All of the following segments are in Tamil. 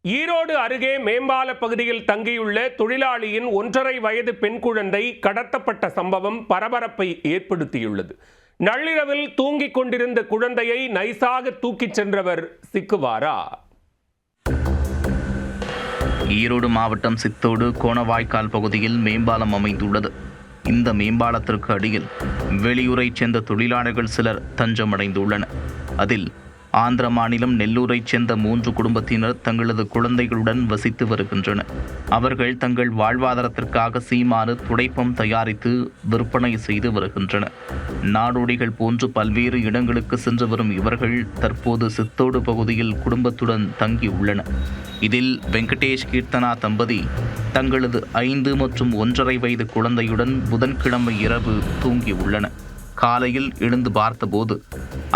ஈரோடு அருகே மேம்பால பகுதியில் தங்கியுள்ள தொழிலாளியின் 1.5 வயது பெண் குழந்தை கடத்தப்பட்ட சம்பவம் பரபரப்பை ஏற்படுத்தியுள்ளது. நள்ளிரவில் தூங்கிக் கொண்டிருந்த குழந்தையை நைசாக தூக்கிச் சென்றவர் சிக்குவாரா? ஈரோடு மாவட்டம் சித்தோடு கோணவாய்க்கால் பகுதியில் மேம்பாலம் அமைந்துள்ளது. இந்த மேம்பாலத்திற்கு அடியில் வெளியூரைச் சேர்ந்த தொழிலாளர்கள் சிலர் தஞ்சமடைந்துள்ளனர். அதில் ஆந்திர மாநிலம் நெல்லூரைச் சேர்ந்த 3 குடும்பத்தினர் தங்களது குழந்தைகளுடன் வசித்து வருகின்றனர். அவர்கள் தங்கள் வாழ்வாதாரத்திற்காக சீமாறு துடைப்பம் தயாரித்து விற்பனை செய்து வருகின்றனர். நாடோடிகள் போன்று பல்வேறு இடங்களுக்கு சென்று வரும் இவர்கள் தற்போது சித்தோடு பகுதியில் குடும்பத்துடன் தங்கியுள்ளனர். இதில் வெங்கடேஷ் கீர்த்தனா தம்பதி தங்களது 5 மற்றும் 1.5 வயது குழந்தையுடன் புதன்கிழமை இரவு தூங்கியுள்ளனர். காலையில் எழுந்து பார்த்தபோது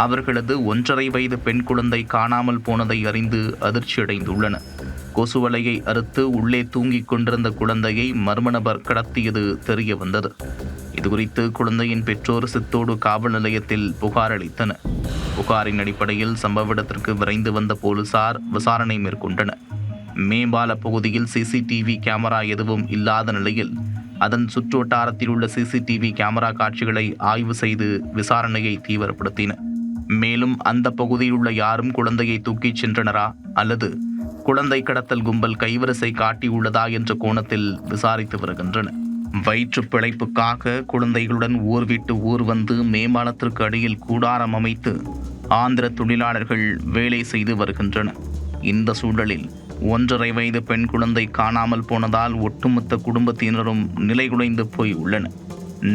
அவர்களது 1.5 வயது பெண் குழந்தை காணாமல் போனதை அறிந்து அதிர்ச்சியடைந்துள்ளனர். கொசுவலையை அறுத்து உள்ளே தூங்கிக் கொண்டிருந்த குழந்தையை மர்ம நபர் கடத்தியது தெரிய வந்தது. இதுகுறித்து குழந்தையின் பெற்றோர் சித்தோடு காவல் நிலையத்தில் புகார் அளித்தனர். புகாரின் அடிப்படையில் சம்பவ இடத்திற்கு விரைந்து வந்த போலீசார் விசாரணை மேற்கொண்டனர். மேம்பால பகுதியில் சிசிடிவி கேமரா எதுவும் இல்லாத நிலையில் அதன் சுற்றுவட்டாரத்தில் உள்ள சிசிடிவி கேமரா காட்சிகளை ஆய்வு செய்து விசாரணையை தீவிரப்படுத்தினர். மேலும் அந்த பகுதியில் உள்ள யாரும் குழந்தையை தூக்கிச் சென்றனரா அல்லது குழந்தை கடத்தல் கும்பல் கைவரிசை காட்டியுள்ளதா என்ற கோணத்தில் விசாரித்து வருகின்றனர். வயிற்று பிழைப்புக்காக குழந்தைகளுடன் ஊர் விட்டு ஊர் வந்து மேம்பாலத்திற்கு அடியில் கூடாரம் அமைத்து ஆந்திர தொழிலாளர்கள் வேலை செய்து வருகின்றனர். இந்த சூழலில் 1.5 வயது பெண் குழந்தை காணாமல் போனதால் ஒட்டுமொத்த குடும்பத்தினரும் நிலைகுலைந்து போய் உள்ளனர்.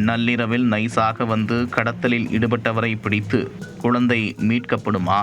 நள்ளிரவில் நைசாக வந்து கடத்தலில் ஈடுபட்டவரை பிடித்து குழந்தை மீட்கப்படுமா